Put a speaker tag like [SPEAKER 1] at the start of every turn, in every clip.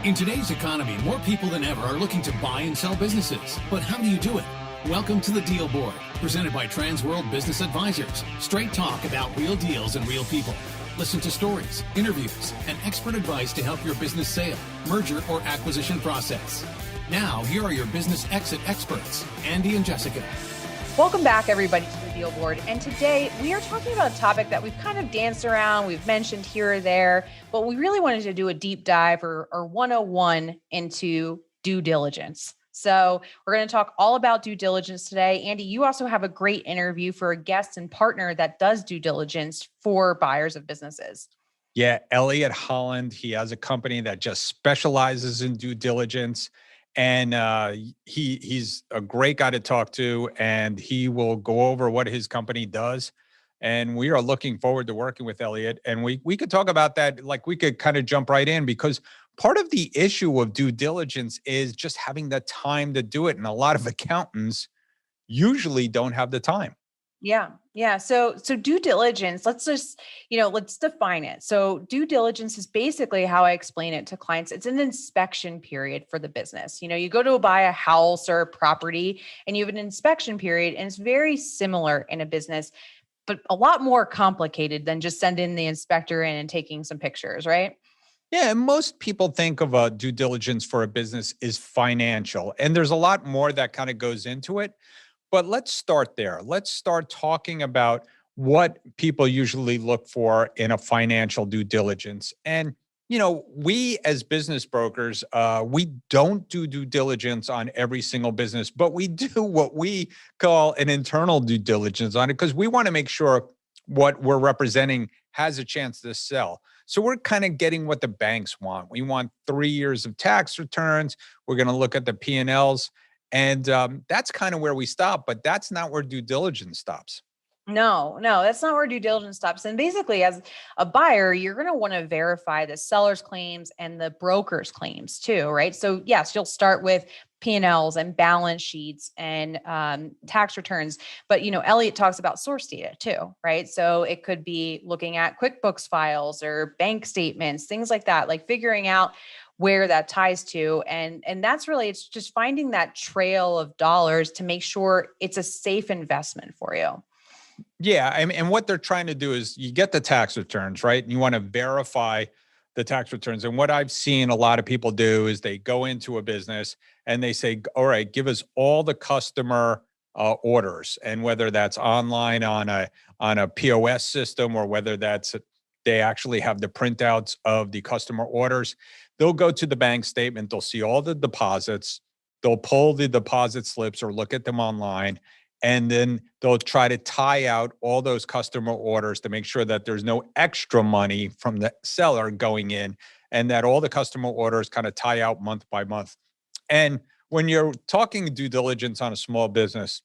[SPEAKER 1] In today's economy, more people than ever are looking to buy and sell businesses. But how do you do it? Welcome to the Deal Board, presented by Transworld Business Advisors. Straight talk about real deals and real people. Listen to stories, interviews, and expert advice to help your business sale, merger, or acquisition process. Now, here are your business exit experts, Andy and Jessica.
[SPEAKER 2] Welcome back, everybody, to the Deal Board. And today we are talking about a topic that we've kind of danced around, we've mentioned here or there, but we really wanted to do a deep dive or 101 into due diligence. So we're going to talk all about due diligence today. Andy, you also have a great interview for a guest and partner that does due diligence for buyers of businesses.
[SPEAKER 3] Yeah, Elliott Holland. He has a company that just specializes in due diligence. And he's a great guy to talk to, and he will go over what his company does. And we are looking forward to working with Elliott. And we could talk about that, like we could kind of jump right in, because part of the issue of due diligence is just having the time to do it. And a lot of accountants usually don't have the time.
[SPEAKER 2] Yeah. So due diligence, let's define it. So due diligence is basically how I explain it to clients. It's an inspection period for the business. You go to buy a house or a property and you have an inspection period, and it's very similar in a business, but a lot more complicated than just sending the inspector in and taking some pictures, right?
[SPEAKER 3] Yeah, and most people think of a due diligence for a business is financial, and there's a lot more that kind of goes into it. But let's start there. Let's start talking about what people usually look for in a financial due diligence. And, we as business brokers, we don't do due diligence on every single business, but we do what we call an internal due diligence on it, because we want to make sure what we're representing has a chance to sell. So we're kind of getting what the banks want. We want 3 years of tax returns. We're going to look at the P&Ls. And that's kind of where we stop, but that's not where due diligence stops.
[SPEAKER 2] No, that's not where due diligence stops. And basically, as a buyer, you're going to want to verify the seller's claims and the broker's claims too, right? So yes, you'll start with P&Ls and balance sheets and tax returns. But, Elliott talks about source data too, right? So it could be looking at QuickBooks files or bank statements, things like that, like figuring out where that ties to. And that's really, it's just finding that trail of dollars to make sure it's a safe investment for you.
[SPEAKER 3] Yeah. And what they're trying to do is you get the tax returns, right? And you want to verify the tax returns. And what I've seen a lot of people do is they go into a business and they say, all right, give us all the customer orders. And whether that's online on a POS system, or whether that's they actually have the printouts of the customer orders. They'll go to the bank statement. They'll see all the deposits. They'll pull the deposit slips or look at them online. And then they'll try to tie out all those customer orders to make sure that there's no extra money from the seller going in, and that all the customer orders kind of tie out month by month. And when you're talking due diligence on a small business,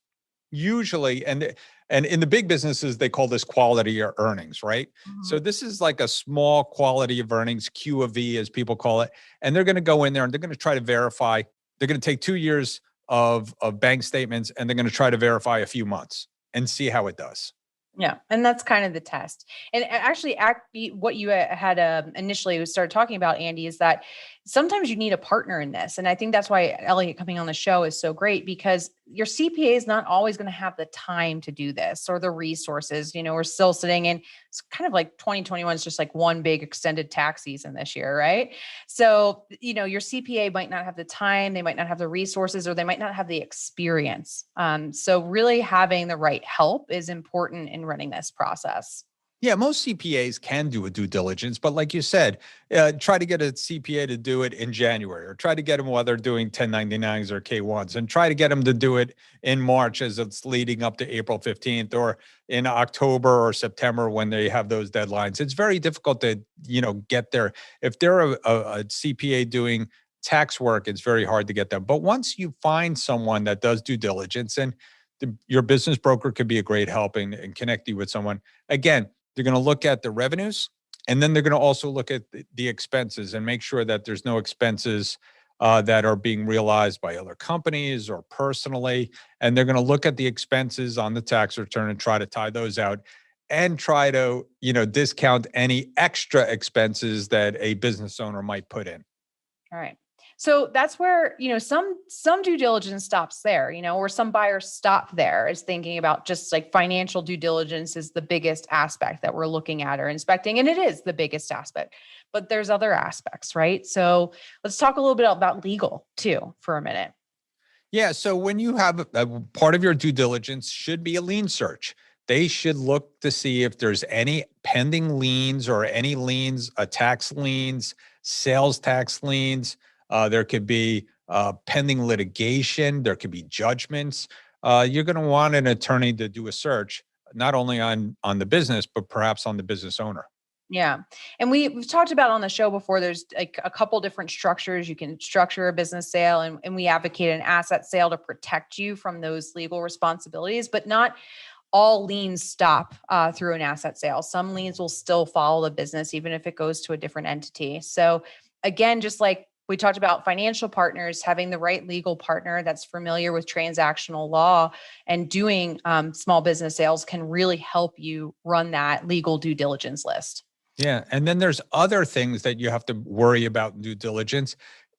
[SPEAKER 3] usually, and in the big businesses, they call this quality of earnings, right? Mm-hmm. So this is like a small quality of earnings, Q of E as people call it. And they're going to go in there and they're going to try to verify. They're going to take 2 years of bank statements, and they're going to try to verify a few months and see how it does.
[SPEAKER 2] Yeah. And that's kind of the test. And actually, what you had initially started talking about, Andy, is that sometimes you need a partner in this. And I think that's why Elliott coming on the show is so great, because your CPA is not always going to have the time to do this or the resources. We're still sitting in, it's kind of like 2021 is just like one big extended tax season this year, right? So, your CPA might not have the time, they might not have the resources, or they might not have the experience. So really having the right help is important in running this process.
[SPEAKER 3] Yeah, most CPAs can do a due diligence, but like you said, try to get a CPA to do it in January, or try to get them while they're doing 1099s or K1s, and try to get them to do it in March as it's leading up to April 15th, or in October or September when they have those deadlines. It's very difficult to, get there. If they're a CPA doing tax work, it's very hard to get them. But once you find someone that does due diligence, and your business broker could be a great help and connect you with someone, again, they're going to look at the revenues, and then they're going to also look at the expenses and make sure that there's no expenses that are being realized by other companies or personally. And they're going to look at the expenses on the tax return and try to tie those out, and try to, discount any extra expenses that a business owner might put in.
[SPEAKER 2] All right. So that's where, some due diligence stops there, or some buyers stop there is thinking about just like financial due diligence is the biggest aspect that we're looking at or inspecting. And it is the biggest aspect, but there's other aspects, right? So let's talk a little bit about legal too for a minute.
[SPEAKER 3] Yeah. So when you have a part of your due diligence should be a lien search. They should look to see if there's any pending liens or any liens, tax liens, sales tax liens. There could be pending litigation. There could be judgments. You're going to want an attorney to do a search, not only on the business, but perhaps on the business owner.
[SPEAKER 2] Yeah. And we've talked about on the show before, there's like a couple different structures. You can structure a business sale and we advocate an asset sale to protect you from those legal responsibilities, but not all liens stop through an asset sale. Some liens will still follow the business, even if it goes to a different entity. So again, just like we talked about financial partners, having the right legal partner that's familiar with transactional law and doing small business sales can really help you run that legal due diligence list.
[SPEAKER 3] Yeah. And then there's other things that you have to worry about in due diligence.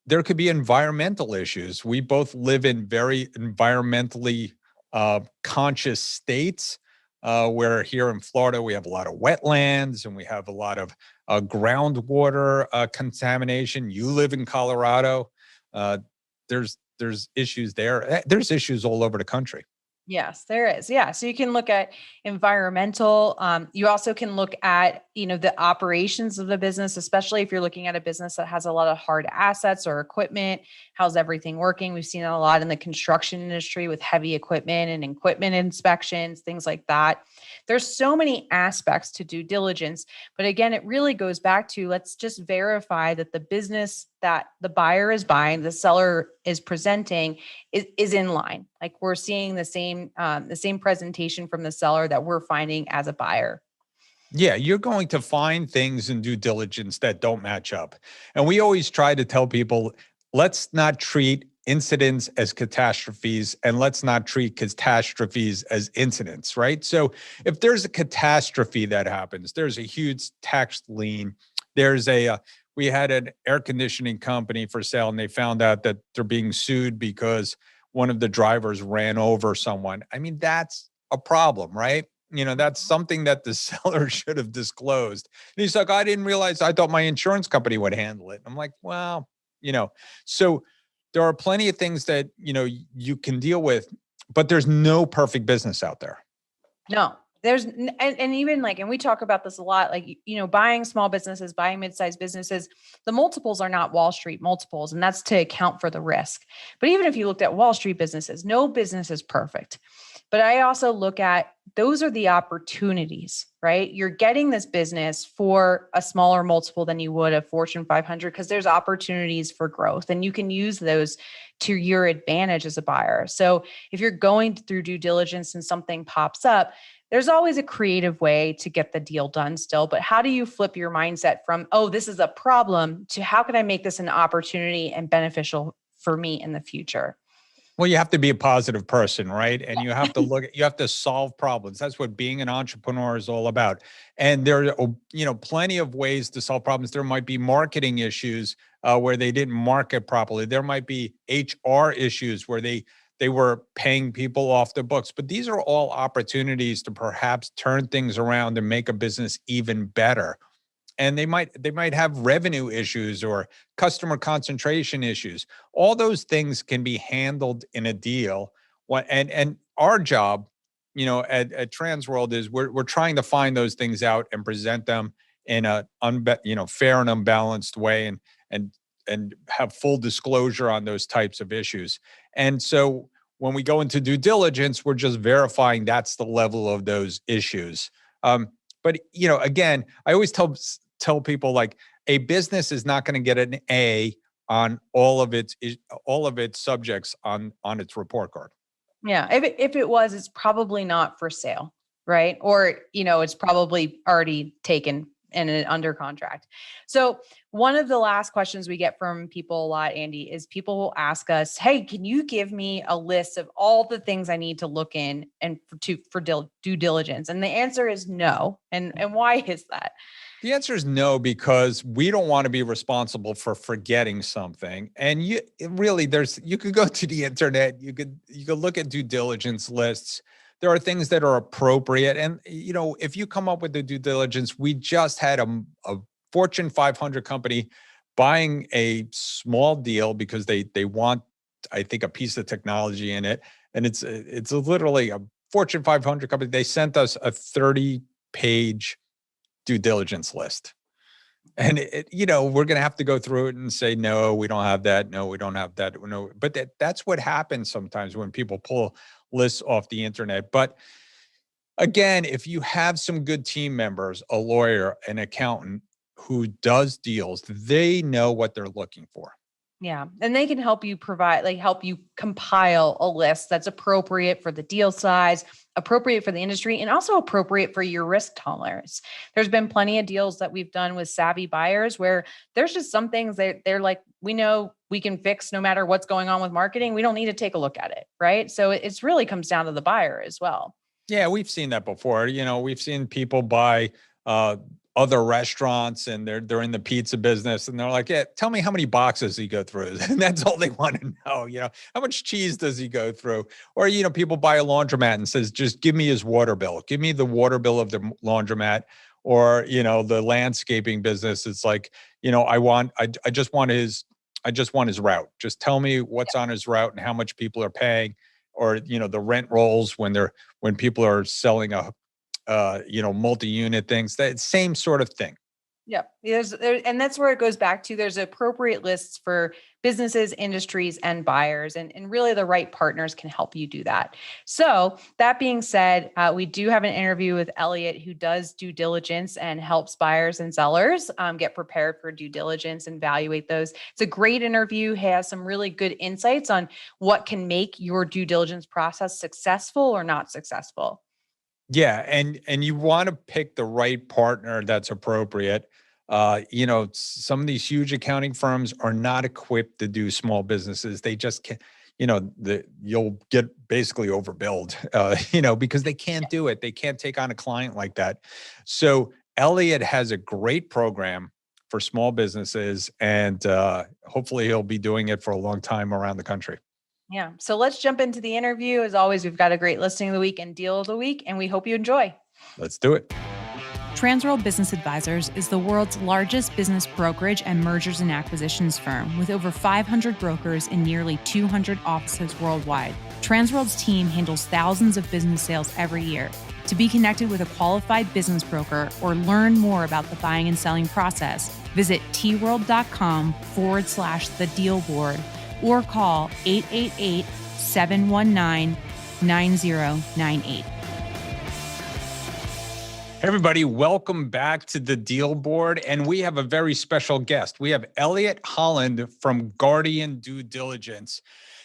[SPEAKER 3] There could be environmental issues. We both live in very environmentally conscious states, where here in Florida, we have a lot of wetlands and we have a lot of groundwater contamination. You live in Colorado. There's issues there. There's issues all over the country.
[SPEAKER 2] Yes, there is. Yeah. So you can look at environmental. You also can look at, the operations of the business, especially if you're looking at a business that has a lot of hard assets or equipment. How's everything working? We've seen it a lot in the construction industry with heavy equipment and equipment inspections, things like that. There's so many aspects to due diligence, but again, it really goes back to let's just verify that the business that the buyer is buying, the seller is presenting is in line. Like we're seeing the same presentation from the seller that we're finding as a buyer.
[SPEAKER 3] Yeah, you're going to find things in due diligence that don't match up. And we always try to tell people, let's not treat incidents as catastrophes and let's not treat catastrophes as incidents, right? So if there's a catastrophe that happens, there's a huge tax lien, we had an air conditioning company for sale and they found out that they're being sued because one of the drivers ran over someone. I mean, that's a problem, right? That's something that the seller should have disclosed. And he's like, I didn't realize, I thought my insurance company would handle it. I'm like, well, so there are plenty of things that, you can deal with, but there's no perfect business out there.
[SPEAKER 2] No, and even like, and we talk about this a lot, like, buying small businesses, buying mid-sized businesses, the multiples are not Wall Street multiples, and that's to account for the risk. But even if you looked at Wall Street businesses, no business is perfect. But I also look at those are the opportunities, right? You're getting this business for a smaller multiple than you would a Fortune 500 because there's opportunities for growth and you can use those to your advantage as a buyer. So if you're going through due diligence and something pops up, there's always a creative way to get the deal done still. But how do you flip your mindset from, oh, this is a problem to how can I make this an opportunity and beneficial for me in the future?
[SPEAKER 3] Well, you have to be a positive person, right? And you have to you have to solve problems. That's what being an entrepreneur is all about. And there are, plenty of ways to solve problems. There might be marketing issues where they didn't market properly. There might be HR issues where they were paying people off the books. But these are all opportunities to perhaps turn things around and make a business even better. And they might have revenue issues or customer concentration issues. All those things can be handled in a deal. And our job, at Transworld is we're trying to find those things out and present them in a fair and unbalanced way and have full disclosure on those types of issues. And so when we go into due diligence, we're just verifying that's the level of those issues. But again, I always tell people like a business is not going to get an A on all of its subjects on its report card.
[SPEAKER 2] Yeah. If it was, it's probably not for sale, right? Or, it's probably already taken and under contract. So one of the last questions we get from people a lot, Andy, is people will ask us, hey, can you give me a list of all the things I need to look in and for due diligence? And the answer is no. And why is that?
[SPEAKER 3] The answer is no, because we don't want to be responsible for forgetting something. And you could go to the internet, you could look at due diligence lists. There are things that are appropriate. And, if you come up with the due diligence, we just had a Fortune 500 company buying a small deal because they want, I think, a piece of technology in it. And it's literally a Fortune 500 company. They sent us a 30-page due diligence list. And we're going to have to go through it and say, no, we don't have that. No, we don't have that. No, but that's what happens sometimes when people pull lists off the internet. But again, if you have some good team members, a lawyer, an accountant who does deals, they know what they're looking for.
[SPEAKER 2] Yeah. And they can help you help you compile a list that's appropriate for the deal size, appropriate for the industry, and also appropriate for your risk tolerance. There's been plenty of deals that we've done with savvy buyers where there's just some things that they're like, we know we can fix no matter what's going on with marketing. We don't need to take a look at it. Right. So it's really comes down to the buyer as well.
[SPEAKER 3] Yeah, we've seen that before. We've seen people buy other restaurants, and they're in the pizza business, and they're like, yeah, tell me how many boxes he go through. And that's all they want to know. How much cheese does he go through? Or, people buy a laundromat and says, just give me his water bill. Give me the water bill of the laundromat. Or, the landscaping business. It's like, I just want his route. Just tell me what's on his route and how much people are paying. Or, the rent rolls when people are selling multi-unit things, that same sort of thing.
[SPEAKER 2] Yep. And that's where it goes back to, there's appropriate lists for businesses, industries, and buyers. And really the right partners can help you do that. So that being said, we do have an interview with Elliott, who does due diligence and helps buyers and sellers get prepared for due diligence and evaluate those. It's a great interview. He has some really good insights on what can make your due diligence process successful or not successful.
[SPEAKER 3] Yeah. And you want to pick the right partner that's appropriate. Some of these huge accounting firms are not equipped to do small businesses. They just can't, you'll get basically overbilled, because they can't do it. They can't take on a client like that. So Elliott has a great program for small businesses, and hopefully he'll be doing it for a long time around the country.
[SPEAKER 2] Yeah. So let's jump into the interview. As always, we've got a great listing of the week and deal of the week, and we hope you enjoy.
[SPEAKER 3] Let's do it.
[SPEAKER 4] Transworld Business Advisors is the world's largest business brokerage and mergers and acquisitions firm with over 500 brokers in nearly 200 offices worldwide. Transworld's team handles thousands of business sales every year. To be connected with a qualified business broker or learn more about the buying and selling process, visit tworld.com/the deal board or call 888-719-9098.
[SPEAKER 3] Hey everybody, welcome back to the Deal Board. And we have a very special guest. We have Elliott Holland from Guardian Due Diligence.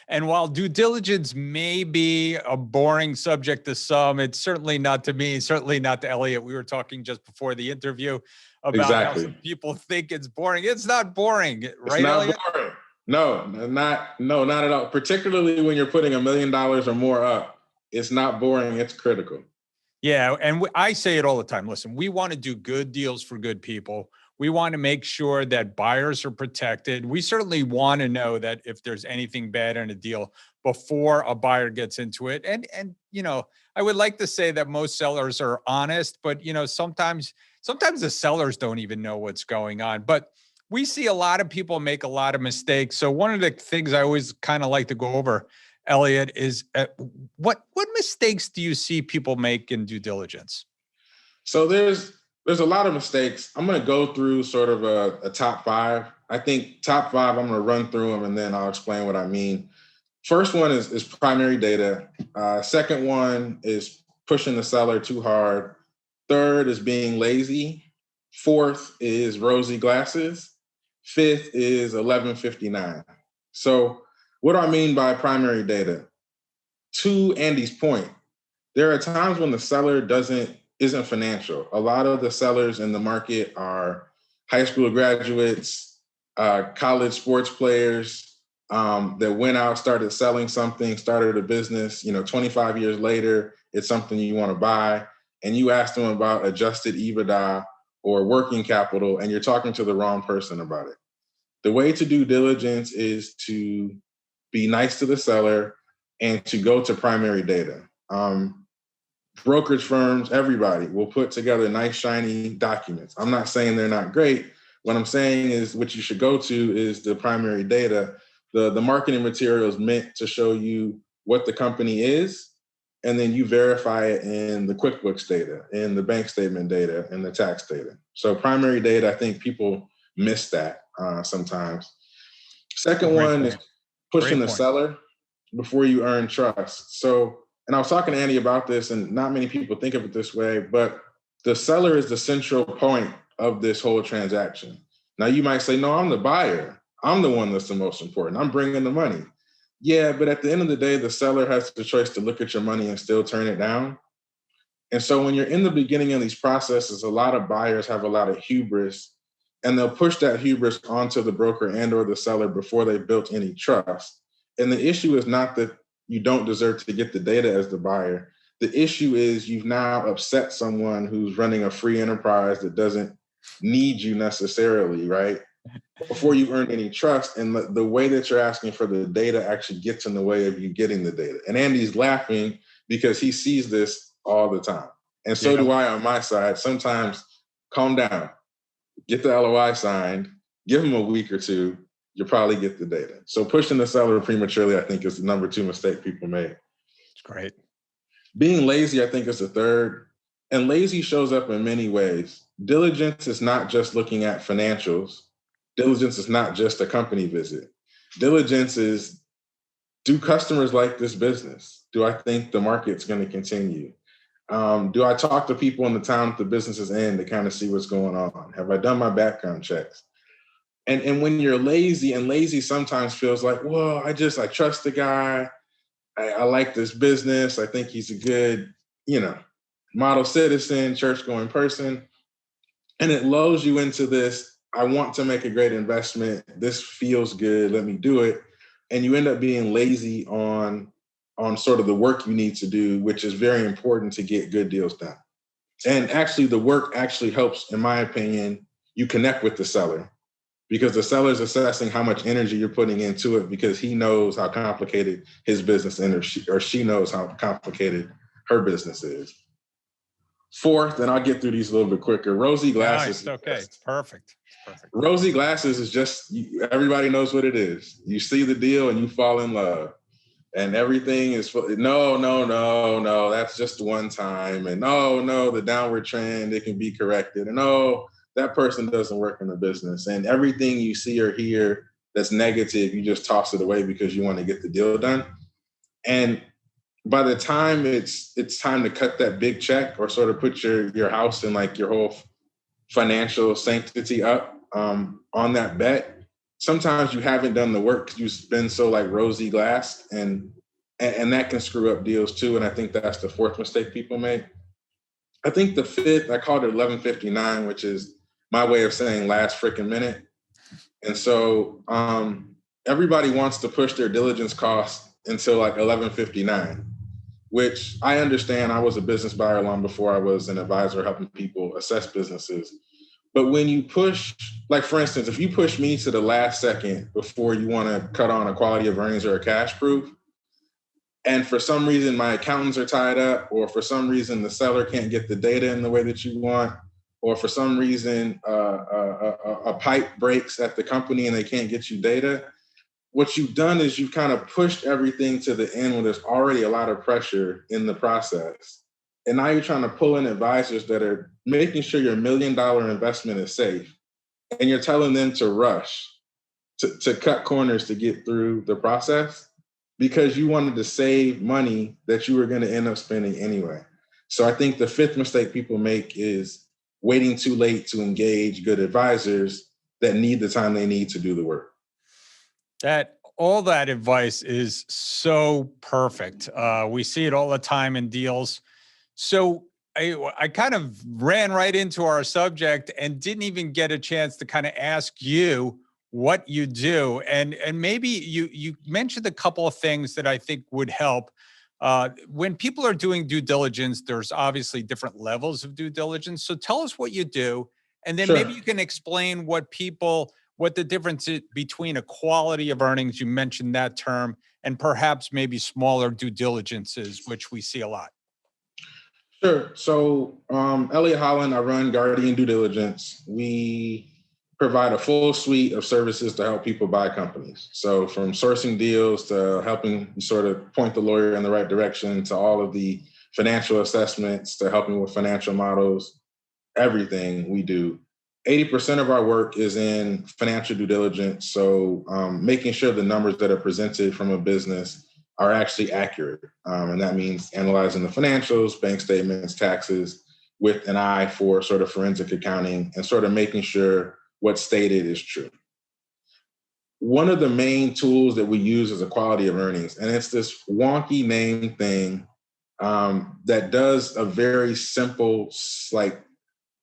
[SPEAKER 3] And while due diligence may be a boring subject to some, it's certainly not to me, certainly not to Elliott. We were talking just before the interview about how some people think it's boring. It's not boring, right,
[SPEAKER 5] it's not
[SPEAKER 3] Elliott?
[SPEAKER 5] Boring. No, not at all. Particularly when you're putting $1 million or more up, it's not boring. It's critical.
[SPEAKER 3] Yeah. And I say it all the time. Listen, we want to do good deals for good people. We want to make sure that buyers are protected. We certainly want to know that if there's anything bad in a deal before a buyer gets into it. And I would like to say that most sellers are honest, but sometimes the sellers don't even know what's going on. But we see a lot of people make a lot of mistakes. So one of the things I always kind of like to go over, Elliott, is what mistakes do you see people make in due diligence?
[SPEAKER 5] So there's a lot of mistakes. I'm going to go through sort of a top 5. I think top 5, I'm going to run through them and then I'll explain what I mean. First one is primary data. Second one is pushing the seller too hard. Third is being lazy. Fourth is rosy glasses. Fifth is 1159. So what do I mean by primary data? To Andy's point, there are times when the seller isn't financial. A lot of the sellers in the market are high school graduates, college sports players that went out, started selling something, started a business. 25 years later, it's something you want to buy, and you ask them about adjusted EBITDA or working capital, and you're talking to the wrong person about it. The way to do diligence is to be nice to the seller and to go to primary data. Brokerage firms, everybody will put together nice, shiny documents. I'm not saying they're not great. What I'm saying is what you should go to is the primary data. The marketing material is meant to show you what the company is, and then you verify it in the QuickBooks data, in the bank statement data, and the tax data. So primary data, I think people miss that sometimes. Second one is pushing the seller before you earn trust. So, and I was talking to Andy about this, and not many people think of it this way, but the seller is the central point of this whole transaction. Now you might say, no, I'm the buyer. I'm the one that's the most important. I'm bringing the money. Yeah, but at the end of the day, the seller has the choice to look at your money and still turn it down. And so when you're in the beginning of these processes, a lot of buyers have a lot of hubris, and they'll push that hubris onto the broker and or the seller before they built any trust. And the issue is not that you don't deserve to get the data as the buyer. The issue is you've now upset someone who's running a free enterprise that doesn't need you necessarily, right? Before you earn any trust, and the way that you're asking for the data actually gets in the way of you getting the data. And Andy's laughing because he sees this all the time. And so do I on my side. Sometimes calm down, get the LOI signed, give him a week or two, you'll probably get the data. So pushing the seller prematurely, I think, is the number 2 mistake people make.
[SPEAKER 3] It's great.
[SPEAKER 5] Being lazy, I think, is the third. And lazy shows up in many ways. Diligence is not just looking at financials. Diligence is not just a company visit. Diligence is, do customers like this business? Do I think the market's going to continue? Do I talk to people in the town that the business is in to kind of see what's going on? Have I done my background checks? And when you're lazy, and lazy sometimes feels like, well, I trust the guy. I like this business. I think he's a good, model citizen, church-going person. And it lulls you into this, I want to make a great investment. This feels good. Let me do it. And you end up being lazy on sort of the work you need to do, which is very important to get good deals done. And actually, the work actually helps, in my opinion, you connect with the seller, because the seller is assessing how much energy you're putting into it, because he knows how complicated his business is, or she knows how complicated her business is. Fourth, and I'll get through these a little bit quicker, rosy glasses.
[SPEAKER 3] Nice. Okay, it's perfect.
[SPEAKER 5] Rosy glasses is just, everybody knows what it is. You see the deal and you fall in love. And everything is, no, that's just one time. And no, the downward trend, it can be corrected. And no, that person doesn't work in the business. And everything you see or hear that's negative, you just toss it away because you want to get the deal done. And by the time it's time to cut that big check, or sort of put your house and like your whole financial sanctity up on that bet, sometimes you haven't done the work because you've been so like rosy glassed, and that can screw up deals too. And I think that's the fourth mistake people make. I think the fifth, I called it 11:59, which is my way of saying last freaking minute. And so everybody wants to push their diligence costs until like 11:59, which I understand. I was a business buyer long before I was an advisor helping people assess businesses. But when you push, like for instance, if you push me to the last second before you want to cut on a quality of earnings or a cash proof, and for some reason my accountants are tied up, or for some reason the seller can't get the data in the way that you want, or for some reason a pipe breaks at the company and they can't get you data, what you've done is you've kind of pushed everything to the end when there's already a lot of pressure in the process. And now you're trying to pull in advisors that are making sure your $1 million investment is safe. And you're telling them to rush, to cut corners to get through the process, because you wanted to save money that you were going to end up spending anyway. So I think the fifth mistake people make is waiting too late to engage good advisors that need the time they need to do the work.
[SPEAKER 3] All that advice is so perfect. We see it all the time in deals. So I kind of ran right into our subject and didn't even get a chance to kind of ask you what you do. And maybe you mentioned a couple of things that I think would help. When people are doing due diligence, there's obviously different levels of due diligence. So tell us what you do. And then
[SPEAKER 5] Sure.
[SPEAKER 3] maybe you can explain what the difference is between a quality of earnings, you mentioned that term, and perhaps maybe smaller due diligences, which we see a lot.
[SPEAKER 5] Sure. So, Elliott Holland, I run Guardian Due Diligence. We provide a full suite of services to help people buy companies. So, from sourcing deals to helping sort of point the lawyer in the right direction, to all of the financial assessments, to helping with financial models, everything we do. 80% of our work is in financial due diligence. So, making sure the numbers that are presented from a business are actually accurate. And that means analyzing the financials, bank statements, taxes, with an eye for sort of forensic accounting and sort of making sure what's stated is true. One of the main tools that we use is a quality of earnings. And it's this wonky name thing that does a very simple, like,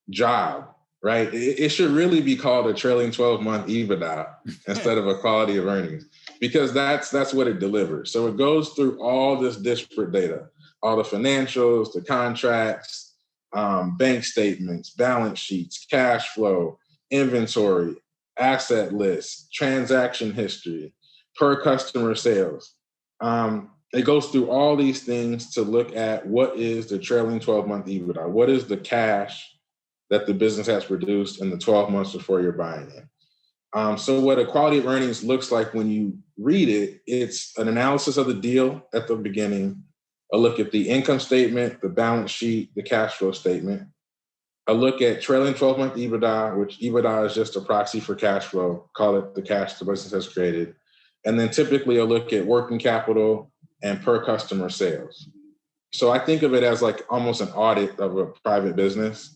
[SPEAKER 5] job, right? It should really be called a trailing 12-month EBITDA instead of a quality of earnings, because that's what it delivers. So it goes through all this disparate data, all the financials, the contracts, bank statements, balance sheets, cash flow, inventory, asset lists, transaction history, per customer sales. It goes through all these things to look at what is the trailing 12-month EBITDA, what is the cash that the business has produced in the 12 months before you're buying it. So what a quality of earnings looks like when you read it, it's an analysis of the deal at the beginning, a look at the income statement, the balance sheet, the cash flow statement, a look at trailing 12-month EBITDA, which EBITDA is just a proxy for cash flow, call it the cash the business has created, and then typically a look at working capital and per customer sales. So I think of it as like almost an audit of a private business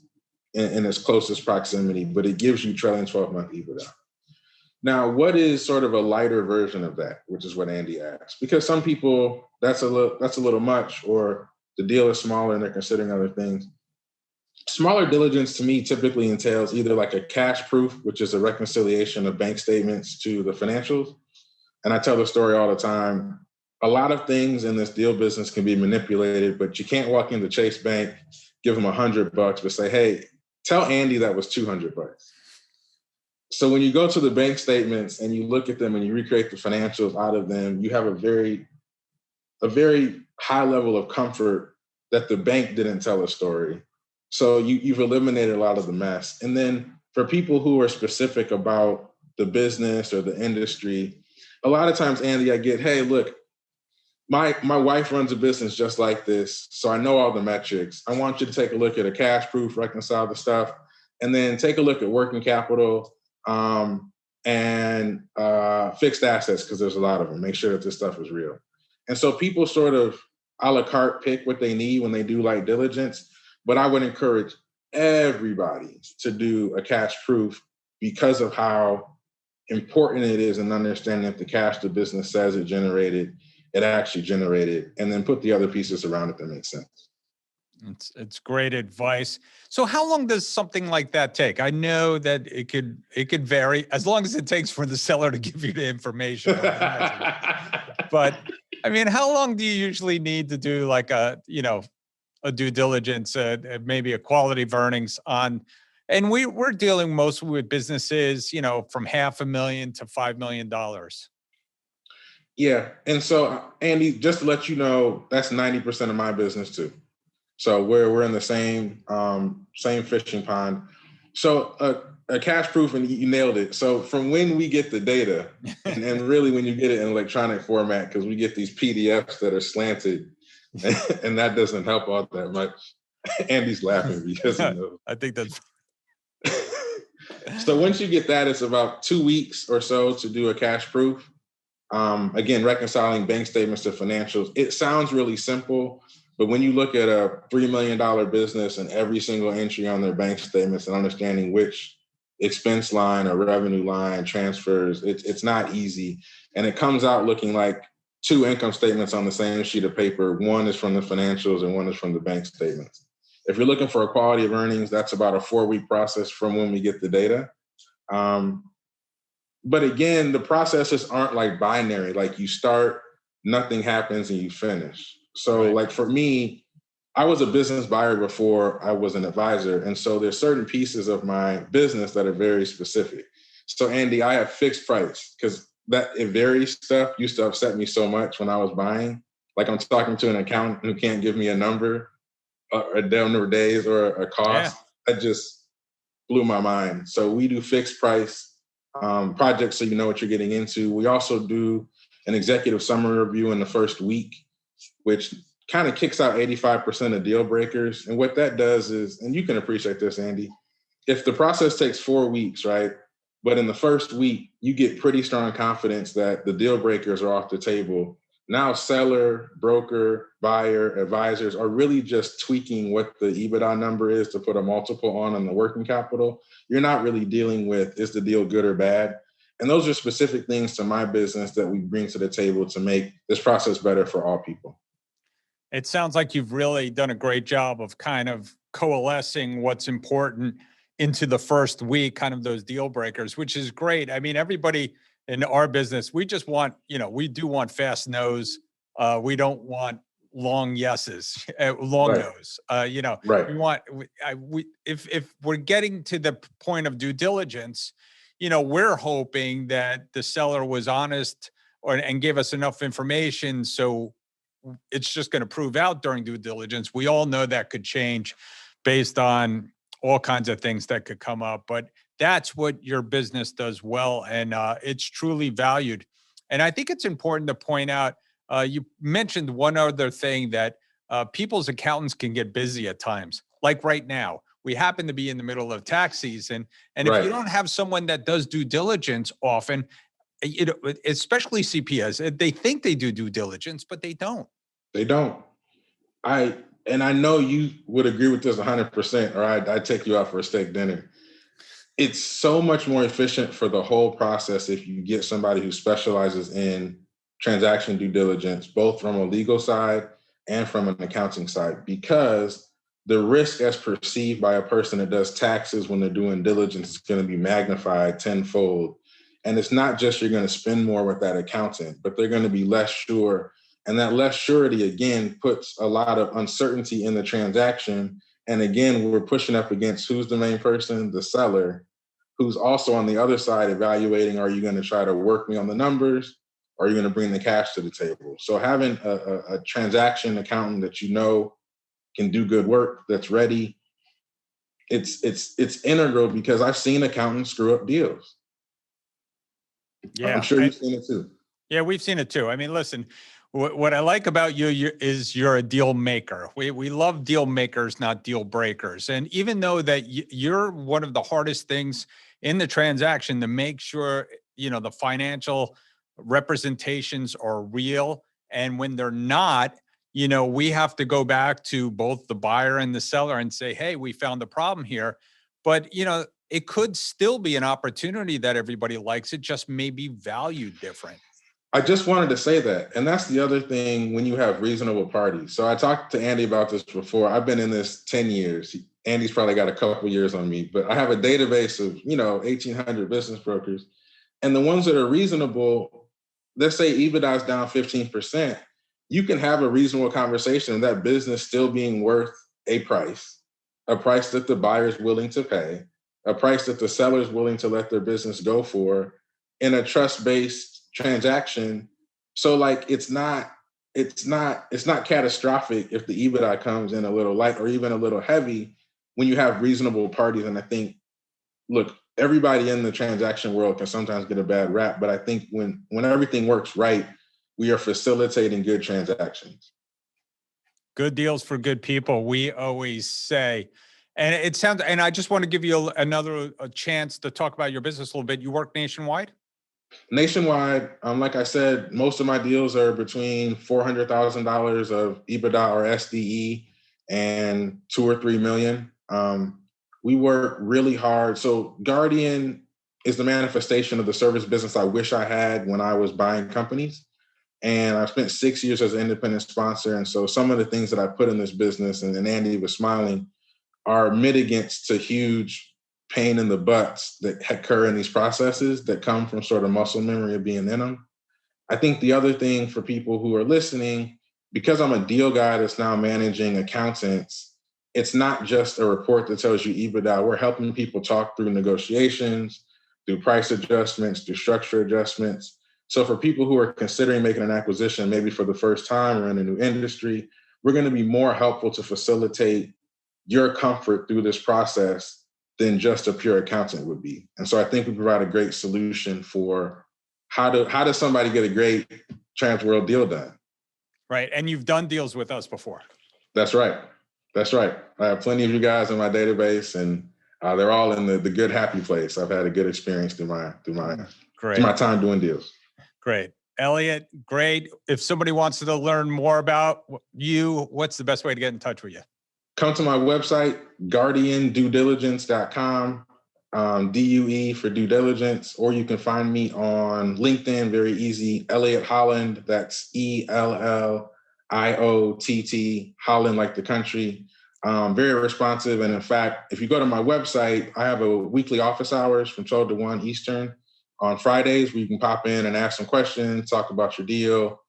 [SPEAKER 5] in its closest proximity, but it gives you trailing 12-month EBITDA. Now, what is sort of a lighter version of that, which is what Andy asked? Because some people, that's a little much, or the deal is smaller and they're considering other things. Smaller diligence to me typically entails either like a cash proof, which is a reconciliation of bank statements to the financials. And I tell the story all the time. A lot of things in this deal business can be manipulated, but you can't walk into Chase Bank, give them $100, but say, hey, tell Andy that was $200. So when you go to the bank statements and you look at them and you recreate the financials out of them, you have a very high level of comfort that the bank didn't tell a story. So you've eliminated a lot of the mess. And then for people who are specific about the business or the industry, a lot of times, Andy, I get, hey, look, my wife runs a business just like this, so I know all the metrics. I want you to take a look at a cash proof, reconcile the stuff, and then take a look at working capital and fixed assets, because there's a lot of them. Make sure that this stuff is real. And so people sort of a la carte pick what they need when they do like diligence, but I would encourage everybody to do a cash proof because of how important it is in understanding if the cash the business says it actually generated, and then put the other pieces around it that make sense.
[SPEAKER 3] It's great advice. So how long does something like that take? I know that it could vary as long as it takes for the seller to give you the information. But I mean, how long do you usually need to do like a due diligence, maybe a quality of earnings on? And we're dealing mostly with businesses, from $500,000 to $5 million.
[SPEAKER 5] Yeah. And so, Andy, just to let you know, that's 90% of my business too. So we're in the same fishing pond. So a cash proof, and you nailed it. So from when we get the data, and really when you get it in electronic format, because we get these PDFs that are slanted, and that doesn't help all that much. Andy's laughing because he knows.
[SPEAKER 3] I think that's...
[SPEAKER 5] So once you get that, it's about 2 weeks or so to do a cash proof. Again, reconciling bank statements to financials. It sounds really simple, but when you look at a $3 million business and every single entry on their bank statements and understanding which expense line or revenue line transfers, it's not easy. And it comes out looking like two income statements on the same sheet of paper. One is from the financials and one is from the bank statements. If you're looking for a quality of earnings, that's about a 4-week process from when we get the data. But again, the processes aren't like binary. Like you start, nothing happens, and you finish. So like for me, I was a business buyer before I was an advisor. And so there's certain pieces of my business that are very specific. So Andy, I have fixed price because that it varies stuff used to upset me so much when I was buying. Like I'm talking to an accountant who can't give me a number, a number of days or a
[SPEAKER 3] Yeah.
[SPEAKER 5] cost. That just blew my mind. So we do fixed price projects so you know what you're getting into. We also do an executive summary review in the first week, which kind of kicks out 85% of deal breakers. And what that does is, and you can appreciate this, Andy, if the process takes 4 weeks, right? But in the first week, you get pretty strong confidence that the deal breakers are off the table. Now, seller, broker, buyer, advisors are really just tweaking what the EBITDA number is to put a multiple on the working capital. You're not really dealing with, is the deal good or bad? And those are specific things to my business that we bring to the table to make this process better for all people.
[SPEAKER 3] It sounds like you've really done a great job of kind of coalescing what's important into the first week, kind of those deal breakers, which is great. I mean, everybody in our business, we just want, we do want fast no's. We don't want long yeses, long
[SPEAKER 5] Right.
[SPEAKER 3] no's.
[SPEAKER 5] Right.
[SPEAKER 3] If we're getting to the point of due diligence, we're hoping that the seller was honest and gave us enough information so it's just going to prove out during due diligence. We all know that could change based on all kinds of things that could come up, but that's what your business does well, and it's truly valued. And I think it's important to point out, you mentioned one other thing, that people's accountants can get busy at times. Like right now, we happen to be in the middle of tax season, and if you don't have someone that does due diligence often, especially CPAs, they think they do due diligence, but they don't.
[SPEAKER 5] They don't. I know you would agree with this 100%, or I'd take you out for a steak dinner. It's so much more efficient for the whole process if you get somebody who specializes in transaction due diligence, both from a legal side and from an accounting side, because the risk as perceived by a person that does taxes when they're doing diligence is going to be magnified tenfold. And it's not just you're going to spend more with that accountant, but they're going to be less sure. And that less surety, again, puts a lot of uncertainty in the transaction. And again, we're pushing up against who's the main person? The seller, who's also on the other side evaluating, are you going to try to work me on the numbers? Or are you going to bring the cash to the table? So having a transaction accountant that can do good work, that's ready, it's integral, because I've seen accountants screw up deals.
[SPEAKER 3] Yeah,
[SPEAKER 5] I'm sure you've seen it too.
[SPEAKER 3] Yeah, we've seen it too. I mean, listen, what I like about you is you're a deal maker. We love deal makers, not deal breakers. And even though that you're one of the hardest things in the transaction to make sure, the financial representations are real. And when they're not, we have to go back to both the buyer and the seller and say, hey, we found a problem here. But, it could still be an opportunity that everybody likes. It just may be valued different.
[SPEAKER 5] I just wanted to say that. And that's the other thing when you have reasonable parties. So I talked to Andy about this before. I've been in this 10 years. Andy's probably got a couple years on me, but I have a database of, 1,800 business brokers. And the ones that are reasonable, let's say EBITDA is down 15%, you can have a reasonable conversation of that business still being worth a price that the buyer is willing to pay, a price that the seller is willing to let their business go for in a trust-based transaction. So like, it's not catastrophic if the EBITDA comes in a little light or even a little heavy when you have reasonable parties. And I think, look, everybody in the transaction world can sometimes get a bad rap, but I think when everything works right, we are facilitating good transactions.
[SPEAKER 3] Good deals for good people, we always say. And it sounds, and I just want to give you another chance to talk about your business a little bit. You work nationwide?
[SPEAKER 5] Nationwide, like I said, most of my deals are between $400,000 of EBITDA or SDE and $2 or $3 million. We work really hard. So Guardian is the manifestation of the service business I wish I had when I was buying companies. And I've spent 6 years as an independent sponsor. And so some of the things that I put in this business, and Andy was smiling, are mitigants to huge pain in the butts that occur in these processes that come from sort of muscle memory of being in them. I think the other thing for people who are listening because I'm a deal guy that's now managing accountants, it's not just a report that tells you EBITDA. We're helping people talk through negotiations, through price adjustments, through structure adjustments. So for people who are considering making an acquisition, maybe for the first time or in a new industry, we're going to be more helpful to facilitate your comfort through this process than just a pure accountant would be. And so I think we provide a great solution for how does somebody get a great Transworld deal done?
[SPEAKER 3] Right. And you've done deals with us before.
[SPEAKER 5] That's right. That's right. I have plenty of you guys in my database, and they're all in the good, happy place. I've had a good experience through my time doing deals.
[SPEAKER 3] Great. Elliott, great. If somebody wants to learn more about you, what's the best way to get in touch with you?
[SPEAKER 5] Come to my website, guardianduediligence.com, DUE for due diligence, or you can find me on LinkedIn, very easy, Elliott Holland, that's ELLIOTT, Holland like the country. Very responsive. And in fact, if you go to my website, I have a weekly office hours from 12 to 1 Eastern on Fridays, where you can pop in and ask some questions, talk about your deal,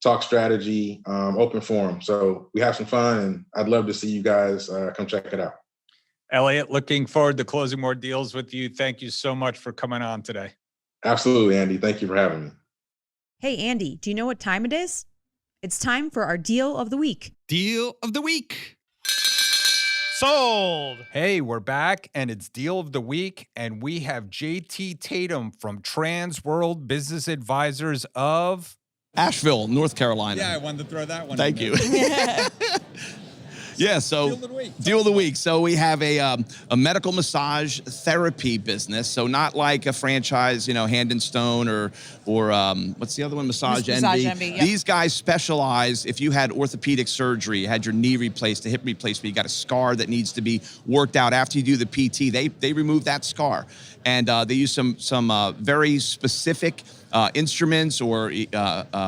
[SPEAKER 5] talk strategy, open forum. So we have some fun, and I'd love to see you guys come check it out.
[SPEAKER 3] Elliott, looking forward to closing more deals with you. Thank you so much for coming on today.
[SPEAKER 5] Absolutely, Andy. Thank you for having me.
[SPEAKER 6] Hey, Andy, do you know what time it is? It's time for our deal of the week.
[SPEAKER 7] Deal of the week. Sold.
[SPEAKER 3] Hey, we're back, and it's Deal of the Week, and we have JT Tatem from Transworld Business Advisors of
[SPEAKER 7] Asheville, North Carolina.
[SPEAKER 3] Yeah, I wanted to throw that one.
[SPEAKER 7] Thank you. Yeah, so
[SPEAKER 3] Deal of the week.
[SPEAKER 7] Deal of the week. So we have a medical massage therapy business. So not like a franchise, Hand and Stone or what's the other one? Massage Envy.
[SPEAKER 6] Yep.
[SPEAKER 7] These guys specialize. If you had orthopedic surgery, you had your knee replaced, a hip replacement, you got a scar that needs to be worked out after you do the PT. They remove that scar, and they use some very specific instruments or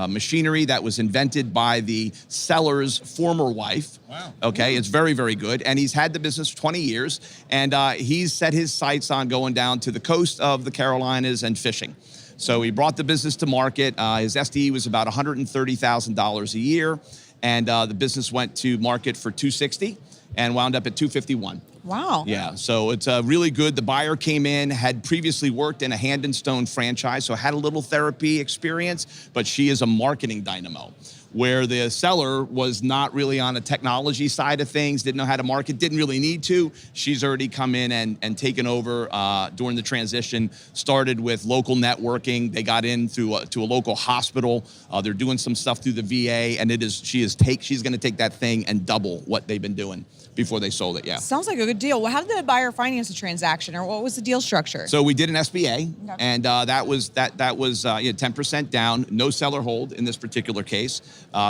[SPEAKER 7] machinery that was invented by the seller's former wife.
[SPEAKER 3] Wow.
[SPEAKER 7] Okay, it's very, very good. And he's had the business for 20 years, and he's set his sights on going down to the coast of the Carolinas and fishing. So he brought the business to market. His SDE was about $130,000 a year, and the business went to market for $260 and wound up at $251.
[SPEAKER 6] Wow.
[SPEAKER 7] Yeah, so it's really good. The buyer came in, had previously worked in a Hand and Stone franchise, so had a little therapy experience, but she is a marketing dynamo, where the seller was not really on a technology side of things, didn't know how to market, didn't really need to. She's already come in and taken over during the transition, started with local networking. They got in through to a local hospital. They're doing some stuff through the VA, and she's going to take that thing and double what they've been doing before they sold it. Yeah.
[SPEAKER 6] Sounds like a good deal. Well, how did the buyer finance the transaction, or what was the deal structure?
[SPEAKER 7] So we did an SBA,
[SPEAKER 6] Okay.
[SPEAKER 7] and that was 10% down, no seller hold in this particular case.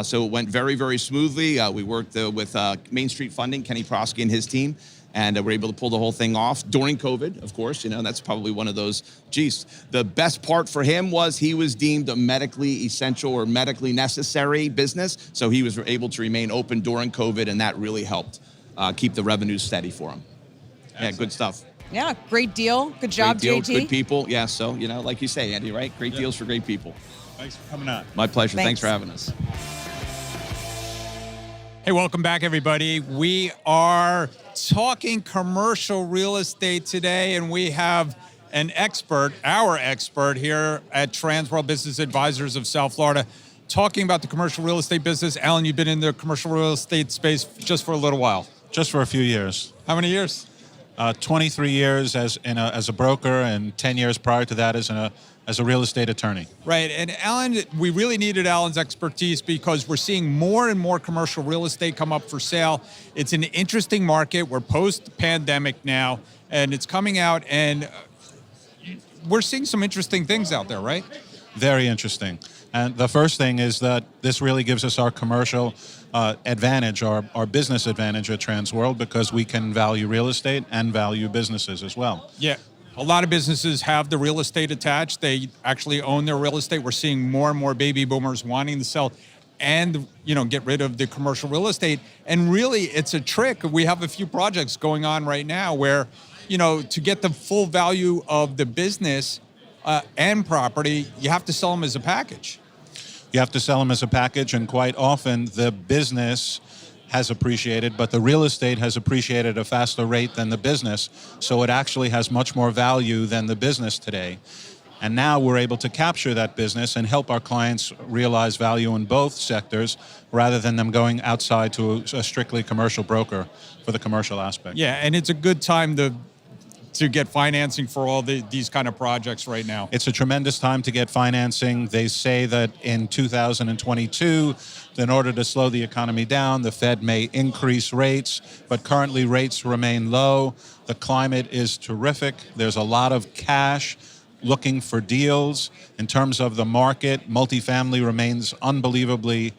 [SPEAKER 7] So it went very, very smoothly. We worked with Main Street Funding, Kenny Prosky and his team, and we're able to pull the whole thing off during COVID, of course. That's probably one of those, the best part for him was he was deemed a medically essential or medically necessary business. So he was able to remain open during COVID, and that really helped keep the revenues steady for him. Yeah, good stuff.
[SPEAKER 6] Yeah, great deal. Good job,
[SPEAKER 7] Great deal,
[SPEAKER 6] JT.
[SPEAKER 7] good people. Yeah, so, like you say, Andy, right? Great deals for great people.
[SPEAKER 3] Thanks for coming on.
[SPEAKER 7] My pleasure.
[SPEAKER 6] Thanks.
[SPEAKER 7] Thanks for having us.
[SPEAKER 3] Hey, welcome back, everybody. We are talking commercial real estate today, and we have our expert here at Transworld Business Advisors of South Florida, talking about the commercial real estate business. Allan, you've been in the commercial real estate space just for a little while.
[SPEAKER 8] Just for a few years.
[SPEAKER 3] How many years?
[SPEAKER 8] 23 years as a broker, and 10 years prior to that as a real estate attorney.
[SPEAKER 3] Right. And Allan, we really needed Allan's expertise because we're seeing more and more commercial real estate come up for sale. It's an interesting market. We're post-pandemic now, and it's coming out, and we're seeing some interesting things out there, right?
[SPEAKER 8] Very interesting. And the first thing is that this really gives us our commercial advantage, our business advantage at Transworld, because we can value real estate and value businesses as well.
[SPEAKER 3] Yeah. A lot of businesses have the real estate attached. They actually own their real estate. We're seeing more and more baby boomers wanting to sell and, get rid of the commercial real estate. And really, it's a trick. We have a few projects going on right now where, to get the full value of the business and property, you have to sell them as a package.
[SPEAKER 8] You have to sell them as a package, and quite often the business has appreciated, but the real estate has appreciated at a faster rate than the business, so it actually has much more value than the business today. And now we're able to capture that business and help our clients realize value in both sectors rather than them going outside to a strictly commercial broker for the commercial aspect.
[SPEAKER 3] Yeah, and it's a good time to get financing for all these kind of projects right now.
[SPEAKER 8] It's a tremendous time to get financing. They say that in 2022, in order to slow the economy down, the Fed may increase rates, but currently rates remain low. The climate is terrific. There's a lot of cash looking for deals. In terms of the market, multifamily remains unbelievably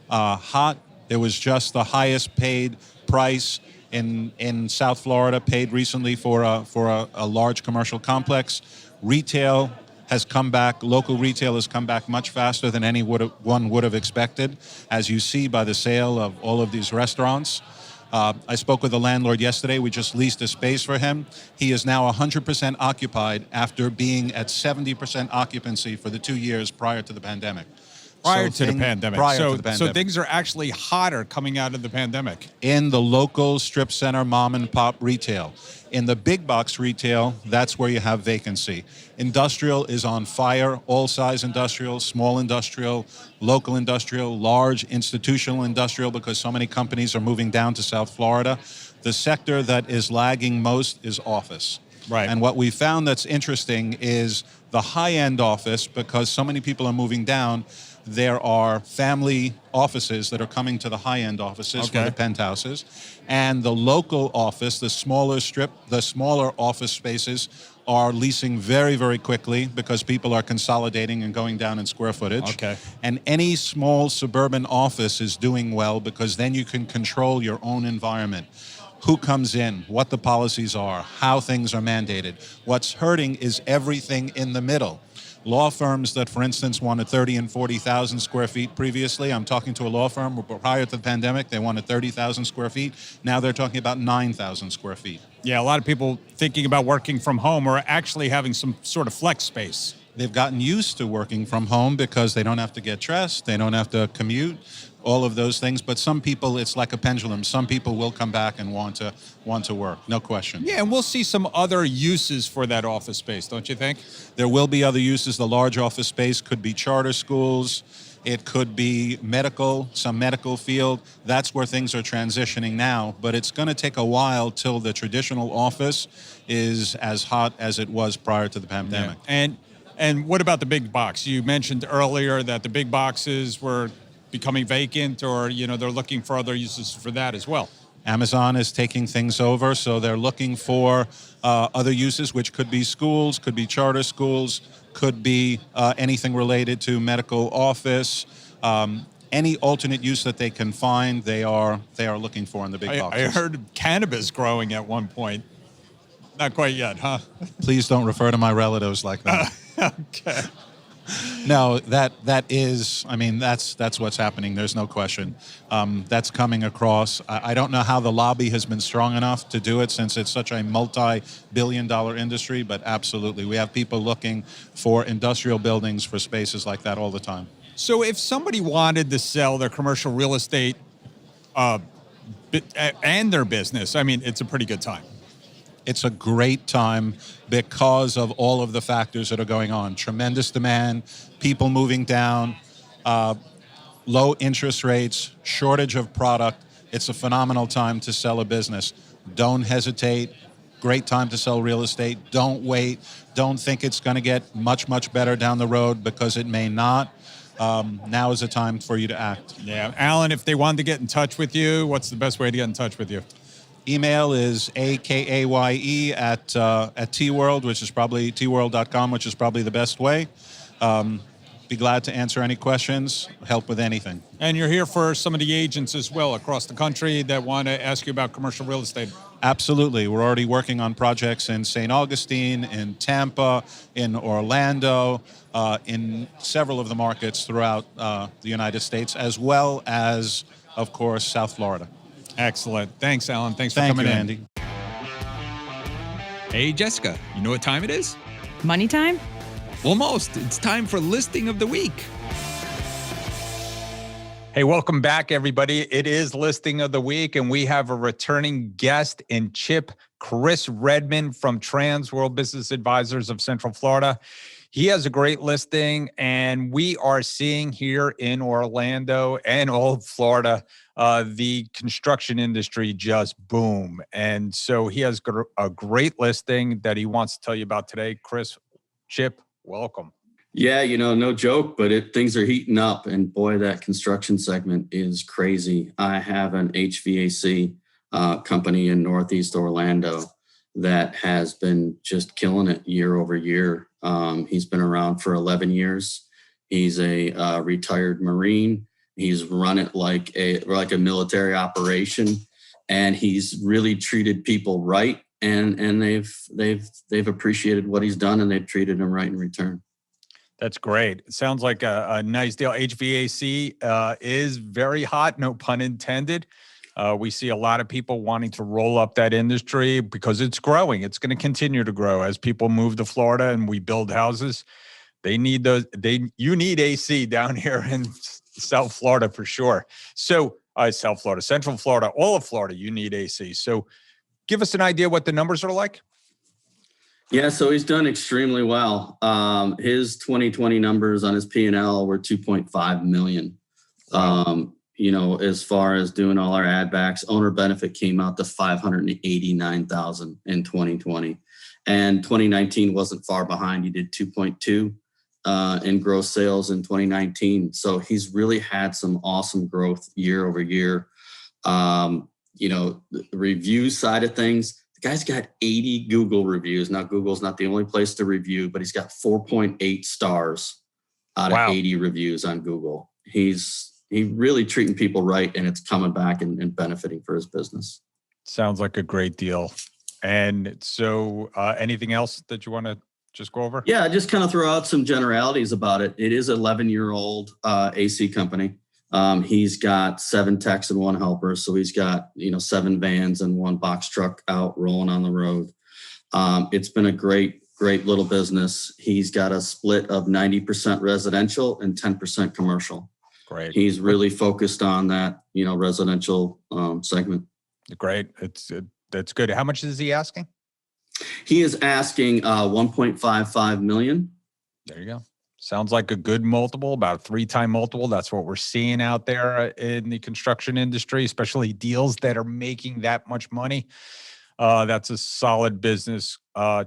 [SPEAKER 8] hot. There was just the highest paid price in South Florida paid recently for a large commercial complex. Retail has come back. Local retail has come back much faster than anyone would have expected, as you see by the sale of all of these restaurants. I spoke with the landlord yesterday. We just leased a space for him. He is now 100% occupied after being at 70% occupancy for the 2 years prior to the pandemic.
[SPEAKER 3] Prior to the pandemic. So things are actually hotter coming out of the pandemic.
[SPEAKER 8] In the local strip center, mom and pop retail. In the big box retail, that's where you have vacancy. Industrial is on fire, all size industrial, small industrial, local industrial, large institutional industrial, because so many companies are moving down to South Florida. The sector that is lagging most is office.
[SPEAKER 3] Right.
[SPEAKER 8] And what we found that's interesting is the high-end office, because so many people are moving down, there are family offices that are coming to the high-end offices for the penthouses. And the local office, the smaller office spaces are leasing very, very quickly because people are consolidating and going down in square footage.
[SPEAKER 3] Okay.
[SPEAKER 8] And any small suburban office is doing well because then you can control your own environment. Who comes in, what the policies are, how things are mandated. What's hurting is everything in the middle. Law firms that, for instance, wanted 30 and 40,000 square feet previously. I'm talking to a law firm where prior to the pandemic, they wanted 30,000 square feet. Now they're talking about 9,000 square feet.
[SPEAKER 3] Yeah, a lot of people thinking about working from home or actually having some sort of flex space.
[SPEAKER 8] They've gotten used to working from home because they don't have to get dressed, they don't have to commute, all of those things. But some people, it's like a pendulum. Some people will come back and want to work, no question.
[SPEAKER 3] Yeah, and we'll see some other uses for that office space, don't you think?
[SPEAKER 8] There will be other uses. The large office space could be charter schools. It could be medical, some medical field. That's where things are transitioning now. But it's going to take a while till the traditional office is as hot as it was prior to the pandemic.
[SPEAKER 3] Yeah. And what about the big box? You mentioned earlier that the big boxes were becoming vacant, or they're looking for other uses for that as well.
[SPEAKER 8] Amazon is taking things over, so they're looking for other uses, which could be schools, could be charter schools, could be anything related to medical office. Any alternate use that they can find, they are looking for in the big boxes.
[SPEAKER 3] I heard cannabis growing at one point. Not quite yet, huh?
[SPEAKER 8] Please don't refer to my relatives like that.
[SPEAKER 3] Okay.
[SPEAKER 8] No, that's what's happening. There's no question. That's coming across. I don't know how the lobby has been strong enough to do it since it's such a multi-billion-dollar industry, but absolutely. We have people looking for industrial buildings for spaces like that all the time.
[SPEAKER 3] So if somebody wanted to sell their commercial real estate and their business, it's a pretty good time.
[SPEAKER 8] It's a great time because of all of the factors that are going on. Tremendous demand, people moving down, low interest rates, shortage of product. It's a phenomenal time to sell a business. Don't hesitate. Great time to sell real estate. Don't wait. Don't think it's going to get much, much better down the road, because it may not. Now is the time for you to act.
[SPEAKER 3] Yeah. Allan, if they wanted to get in touch with you, what's the best way to get in touch with you?
[SPEAKER 8] Email is akaye at tworld, which is probably tworld.com, which is probably the best way. Be glad to answer any questions, help with anything.
[SPEAKER 3] And you're here for some of the agents as well across the country that want to ask you about commercial real estate.
[SPEAKER 8] Absolutely. We're already working on projects in St. Augustine, in Tampa, in Orlando, in several of the markets throughout the United States, as well as, of course, South Florida.
[SPEAKER 3] Excellent. Thanks, Allan. Thanks for coming in.
[SPEAKER 8] Andy.
[SPEAKER 9] Hey, Jessica, you know what time it is?
[SPEAKER 4] Money time?
[SPEAKER 9] Almost. It's time for Listing of the Week.
[SPEAKER 3] Hey, welcome back, everybody. It is Listing of the Week, and we have a returning guest in Chris Redmond from Trans World Business Advisors of Central Florida. He has a great listing, and we are seeing here in Orlando and all of Florida, the construction industry just boom. And so he has a great listing that he wants to tell you about today. Chris, Chip, welcome.
[SPEAKER 10] Yeah, no joke, but things are heating up, and boy, that construction segment is crazy. I have an HVAC company in Northeast Orlando that has been just killing it year over year. He's been around for 11 years. He's a retired Marine. He's run it like a military operation, and he's really treated people right, and they've appreciated what he's done, and they've treated him right in return.
[SPEAKER 3] That's great. It sounds like a nice deal. HVAC is very hot, no pun intended. We see a lot of people wanting to roll up that industry because it's growing. It's going to continue to grow as people move to Florida and we build houses. They need those. You need AC down here in South Florida for sure. So South Florida, Central Florida, all of Florida, you need AC. So give us an idea what the numbers are like.
[SPEAKER 10] Yeah, so he's done extremely well. His 2020 numbers on his P&L were $2.5 million. As far as doing all our ad backs, owner benefit came out to $589,000 in 2020. And 2019 wasn't far behind. He did 2.2 in gross sales in 2019. So he's really had some awesome growth year over year. The review side of things, the guy's got 80 Google reviews. Now, Google's not the only place to review, but he's got 4.8 stars out of 80 reviews on Google. He's really treating people right, and it's coming back and benefiting for his business.
[SPEAKER 3] Sounds like a great deal. And so anything else that you want to just go over?
[SPEAKER 10] Yeah, just kind of throw out some generalities about it. It is an 11-year-old AC company. He's got 7 techs and 1 helper. So he's got, 7 vans and 1 box truck out rolling on the road. It's been a great little business. He's got a split of 90% residential and 10% commercial.
[SPEAKER 3] Great.
[SPEAKER 10] He's really focused on that, residential segment.
[SPEAKER 3] Great. That's good. How much is he asking?
[SPEAKER 10] He is asking $1.55 million.
[SPEAKER 3] There you go. Sounds like a good multiple, about a 3-time multiple. That's what we're seeing out there in the construction industry, especially deals that are making that much money. That's a solid business.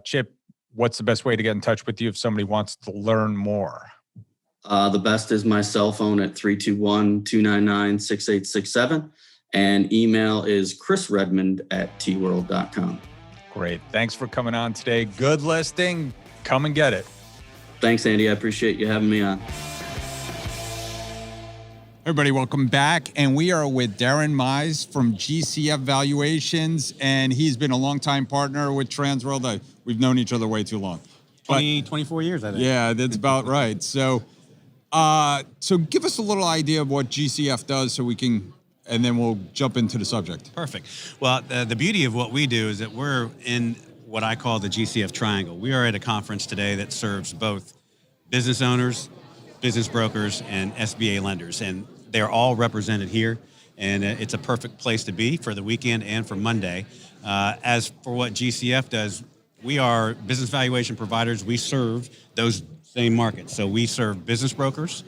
[SPEAKER 3] Chip, what's the best way to get in touch with you if somebody wants to learn more?
[SPEAKER 10] The best is my cell phone at 321-299-6867. And email is chrisredmond@tworld.com.
[SPEAKER 3] Great. Thanks for coming on today. Good listing. Come and get it.
[SPEAKER 10] Thanks, Andy. I appreciate you having me on.
[SPEAKER 3] Everybody, welcome back. And we are with Darren Mize from GCF Valuations. And he's been a longtime partner with Transworld. We've known each other way too long.
[SPEAKER 11] 24 years, I think.
[SPEAKER 3] Yeah, that's about right. So give us a little idea of what GCF does so we can, and then we'll jump into the subject.
[SPEAKER 11] Perfect. Well, the beauty of what we do is that we're in what I call the GCF Triangle. We are at a conference today that serves both business owners, business brokers, and SBA lenders, and they're all represented here, and it's a perfect place to be for the weekend and for Monday. As for what GCF does, we are business valuation providers. We serve those same markets. So we serve business brokers.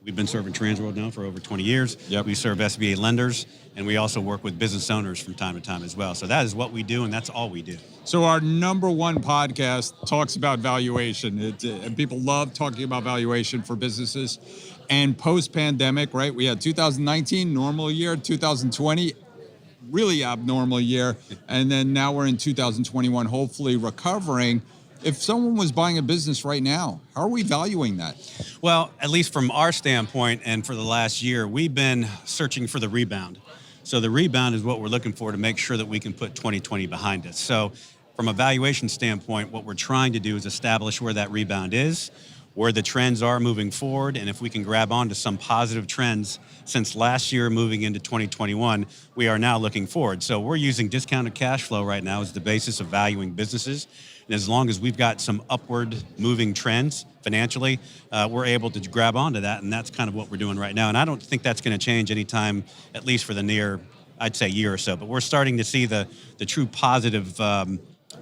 [SPEAKER 11] We've been serving Transworld now for over 20 years.
[SPEAKER 3] Yep.
[SPEAKER 11] We serve SBA lenders, and we also work with business owners from time to time as well. So that is what we do, and that's all we do.
[SPEAKER 3] So our number one podcast talks about valuation. And people love talking about valuation for businesses. And post-pandemic, right, we had 2019, normal year, 2020, really abnormal year. And then now we're in 2021, hopefully recovering. If someone was buying a business right now, how are we valuing that?
[SPEAKER 11] Well, at least from our standpoint and for the last year, we've been searching for the rebound. So the rebound is what we're looking for to make sure that we can put 2020 behind us. So from a valuation standpoint, what we're trying to do is establish where that rebound is, where the trends are moving forward, and if we can grab onto some positive trends since last year moving into 2021, we are now looking forward. So we're using discounted cash flow right now as the basis of valuing businesses. And as long as we've got some upward moving trends financially, we're able to grab onto that. And that's kind of what we're doing right now. And I don't think that's going to change anytime, at least for the near, I'd say, year or so. But we're starting to see the true positive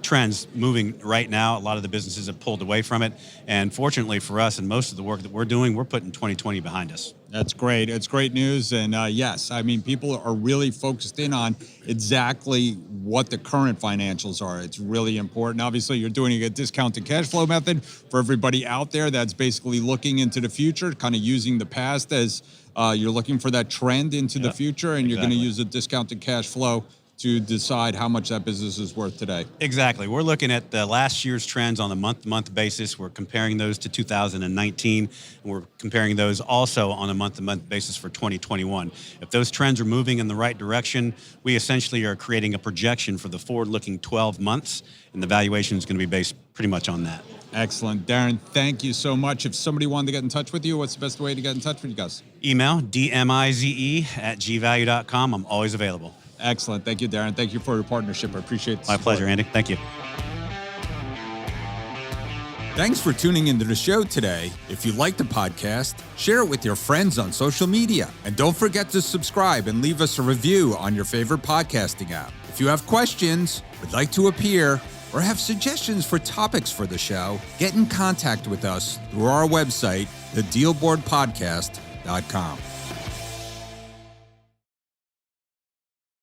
[SPEAKER 11] trends moving right now. A lot of the businesses have pulled away from it. And fortunately for us and most of the work that we're doing, we're putting 2020 behind us.
[SPEAKER 3] That's great. It's great news. And yes, I mean, people are really focused in on exactly what the current financials are. It's really important. Obviously, you're doing a discounted cash flow method for everybody out there that's basically looking into the future, kind of using the past as you're looking for that trend into the future, and you're going to use a discounted cash flow to decide how much that business is worth today.
[SPEAKER 11] Exactly. We're looking at the last year's trends on a month-to-month basis. We're comparing those to 2019, and we're comparing those also on a month-to-month basis for 2021. If those trends are moving in the right direction, we essentially are creating a projection for the forward-looking 12 months, and the valuation is going to be based pretty much on that.
[SPEAKER 3] Excellent. Darren, thank you so much. If somebody wanted to get in touch with you, what's the best way to get in touch with you guys?
[SPEAKER 11] Email dmize@gvalue.com. I'm always available.
[SPEAKER 3] Excellent. Thank you, Darren. Thank you for your partnership. I appreciate it.
[SPEAKER 11] My pleasure, Andy. Thank you.
[SPEAKER 9] Thanks for tuning into the show today. If you like the podcast, share it with your friends on social media. And don't forget to subscribe and leave us a review on your favorite podcasting app. If you have questions, would like to appear, or have suggestions for topics for the show, get in contact with us through our website, thedealboardpodcast.com.